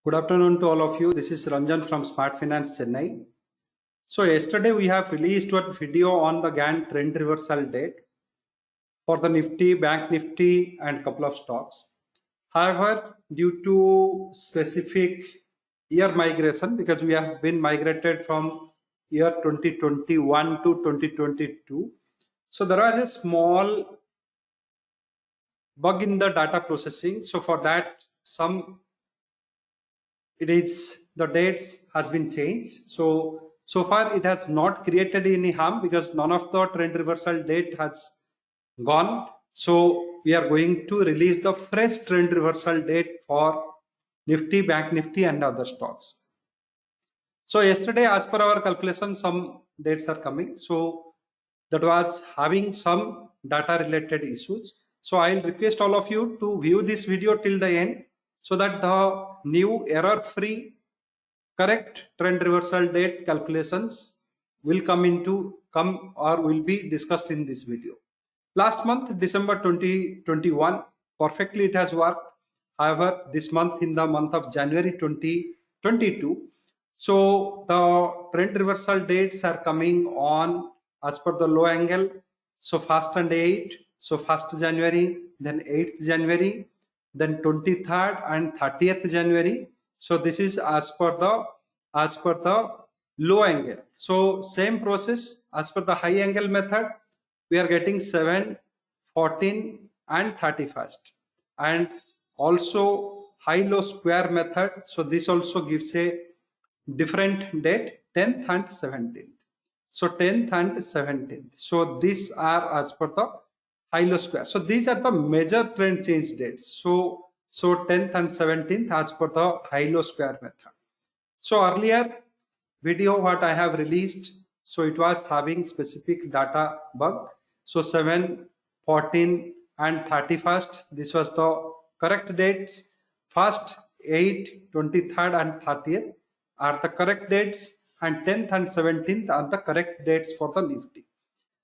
Good afternoon to all of you. This is Ranjan from Smart Finance Chennai. So yesterday we have released a video on the Gantt trend reversal date for the Nifty, Bank Nifty and couple of stocks. However, due to specific year migration, because we have been migrated from year 2021 to 2022, so there was a small bug in the data processing. So for that, the dates has been changed. So far it has not created any harm because none of the trend reversal date has gone. So we are going to release the fresh trend reversal date for Nifty, Bank Nifty and other stocks. So yesterday, as per our calculation, some dates are coming. So that was having some data related issues. So I'll request all of you to view this video till the end so that the new error free correct trend reversal date calculations will come or will be discussed in this video. Last month, December 2021, perfectly it has worked. However, this month, in the month of January 2022, so the trend reversal dates are coming on as per the low angle. So 1st and 8th, so 1st January, then 8th January, then 23rd and 30th January. So this is as per the low angle. So same process as per the high angle method, we are getting 7, 14 and 31st, and also high low square method. So this also gives a different date, 10th and 17th. So 10th and 17th. So these are as per the high low square. So these are the major trend change dates. So 10th and 17th as per the high low square method. So earlier video what I have released, so it was having specific data bug. So 7, 14 and 31st, this was the correct dates. 1st, 8, 23rd and 30th are the correct dates, and 10th and 17th are the correct dates for the Nifty.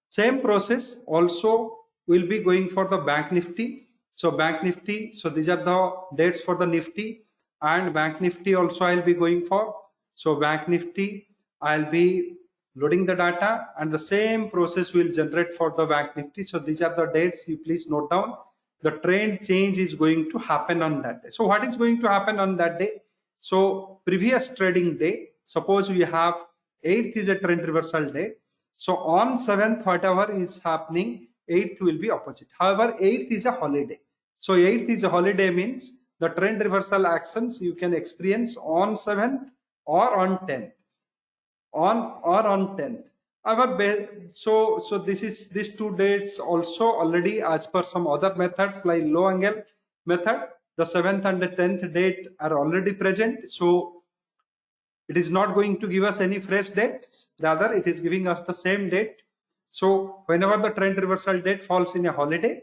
Same process also will be going for the Bank Nifty. So Bank Nifty, so these are the dates for the Nifty, and Bank Nifty also I'll be going for. So Bank Nifty, I'll be loading the data, and the same process will generate for the Bank Nifty. So these are the dates, you please note down. The trend change is going to happen on that day. So what is going to happen on that day? So previous trading day, suppose we have 8th is a trend reversal day. So on 7th, whatever is happening, 8th will be opposite. However, 8th is a holiday. So 8th is a holiday means the trend reversal actions you can experience on 7th or on 10th. On 10th. However, so these two dates also already as per some other methods like low angle method, the 7th and the 10th date are already present. So it is not going to give us any fresh dates, rather it is giving us the same date. So whenever the trend reversal date falls in a holiday,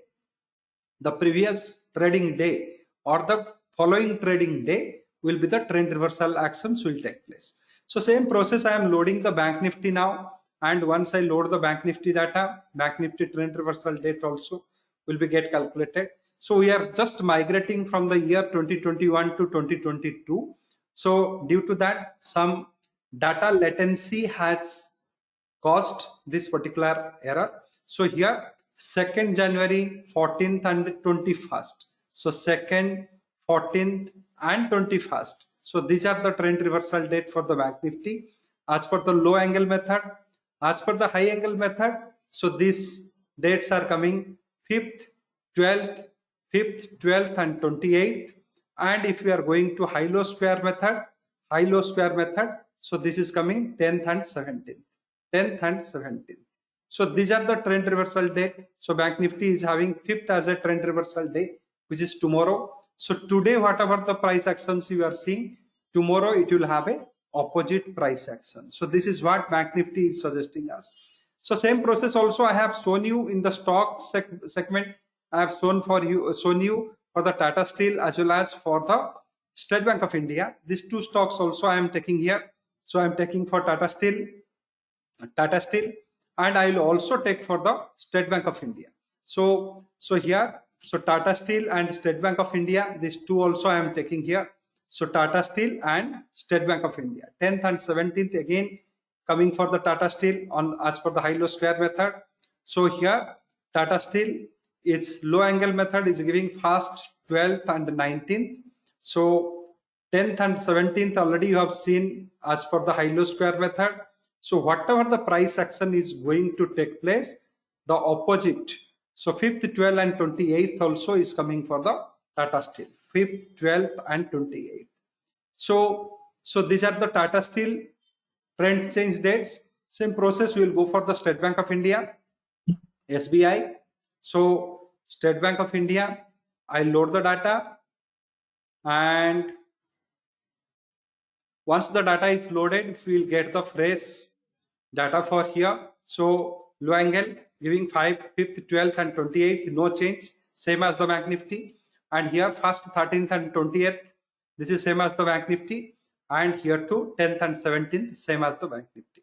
the previous trading day or the following trading day will be the trend reversal actions will take place. So same process, I am loading the Bank Nifty now, and once I load the Bank Nifty data, Bank Nifty trend reversal date also will be get calculated. So we are just migrating from the year 2021 to 2022. So due to that, some data latency has caused this particular error. So here 2nd January, 14th and 21st. So 2nd, 14th and 21st. So these are the trend reversal date for the Bank Nifty as per the low angle method. As per the high angle method, so these dates are coming 5th, 12th, 5th, 12th and 28th. And if we are going to high low square method, so this is coming 10th and 17th. 10th and 17th. So these are the trend reversal date. So Bank Nifty is having 5th as a trend reversal day, which is tomorrow. So today, whatever the price actions you are seeing, tomorrow it will have a opposite price action. So this is what Bank Nifty is suggesting us. So same process also I have shown you in the stock segment. I have shown you for the Tata Steel as well as for the State Bank of India. These two stocks also I am taking here. So I am taking for Tata Steel, and I will also take for the State Bank of India. So here, so Tata Steel and State Bank of India, these two also I am taking here. So Tata Steel and State Bank of India. 10th and 17th again coming for the Tata Steel on as per the high-low square method. So here Tata Steel, its low angle method is giving fast 12th and 19th. So 10th and 17th already you have seen as per the high-low square method. So whatever the price action is going to take place, the opposite. So 5th, 12th and 28th also is coming for the Tata Steel. 5th, 12th and 28th. So these are the Tata Steel trend change dates. Same process we will go for the State Bank of India, SBI. So State Bank of India, I load the data, and once the data is loaded, we will get the fresh data for here. So low angle giving 5th, 12th and 28th, no change, same as the Bank Nifty. And here first 13th and 20th, this is same as the Bank Nifty. And here too 10th and 17th, same as the Bank Nifty.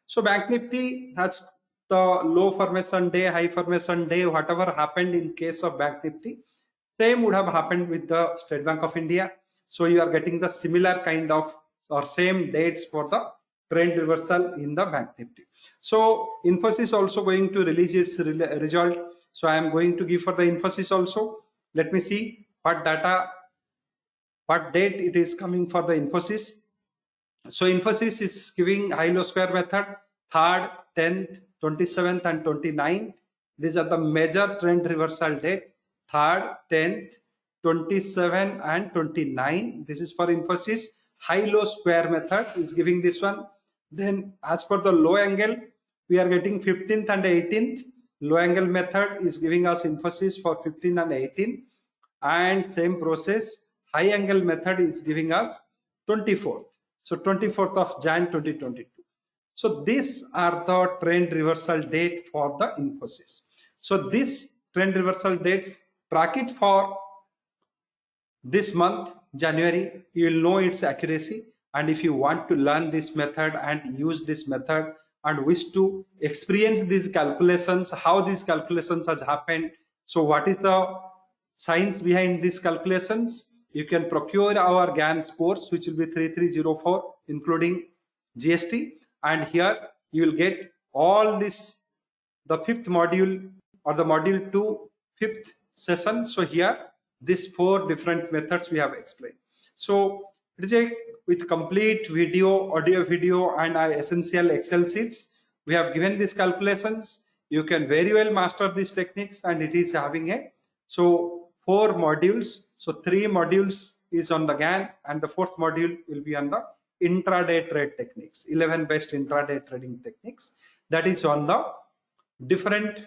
So Bank Nifty has the low formation day, high formation day, whatever happened in case of Bank Nifty, same would have happened with the State Bank of India. So you are getting the similar kind of or same dates for the trend reversal in the Bank Nifty. So Infosys also going to release its result. So I am going to give for the Infosys also. Let me see what data, what date it is coming for the Infosys. So Infosys is giving high-low square method, 3rd, 10th, 27th and 29th. These are the major trend reversal date, 3rd, 10th, 27 and 29. This is for Infosys. High-low square method is giving this one. Then as per the low angle, we are getting 15th and 18th. Low angle method is giving us Infosys for 15 and 18. And same process, high angle method is giving us 24th. So 24th of Jan 2022. So these are the trend reversal date for the Infosys. So this trend reversal dates, track it for this month, January, you will know its accuracy. And if you want to learn this method and use this method and wish to experience these calculations, how these calculations has happened, so what is the science behind these calculations, you can procure our GAN's course, which will be 3304, including GST. And here you will get all this, the 5th module or the module 2, 5th session. So here, these 4 different methods we have explained. So it is a with complete video, audio, video, and essential Excel sheets. We have given these calculations. You can very well master these techniques, and it is having a 4 modules. So 3 modules is on the GAN, and the 4th module will be on the intraday trade techniques, 11 best intraday trading techniques. That is on the different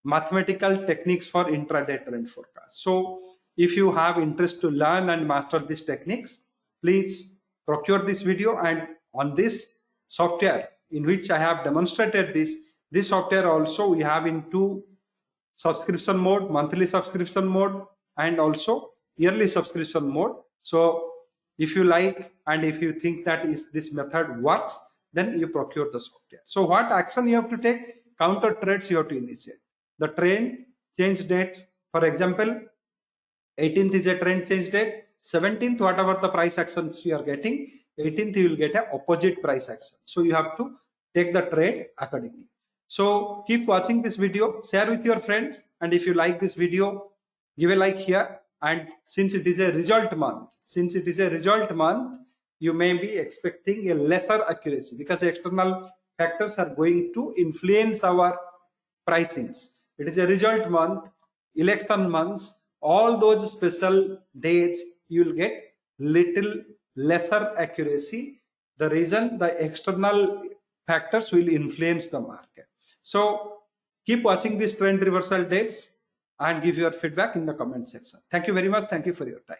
mathematical techniques for intraday trend forecast. So if you have interest to learn and master these techniques, please procure this video. And on this software in which I have demonstrated this software also we have in 2 subscription mode, monthly subscription mode and also yearly subscription mode. So if you like and if you think that this method works, then you procure the software. So what action you have to take? Counter trades you have to initiate. The trend change date, for example, 18th is a trend change date. 17th, whatever the price actions you are getting, 18th you will get a opposite price action. So you have to take the trade accordingly. So keep watching this video, share with your friends, and if you like this video, give a like here. And since it is a result month, you may be expecting a lesser accuracy because external factors are going to influence our pricings. It is a result month, election months, all those special days you will get little lesser accuracy. The reason, the external factors will influence the market. So keep watching these trend reversal dates and give your feedback in the comment section. Thank you very much. Thank you for your time.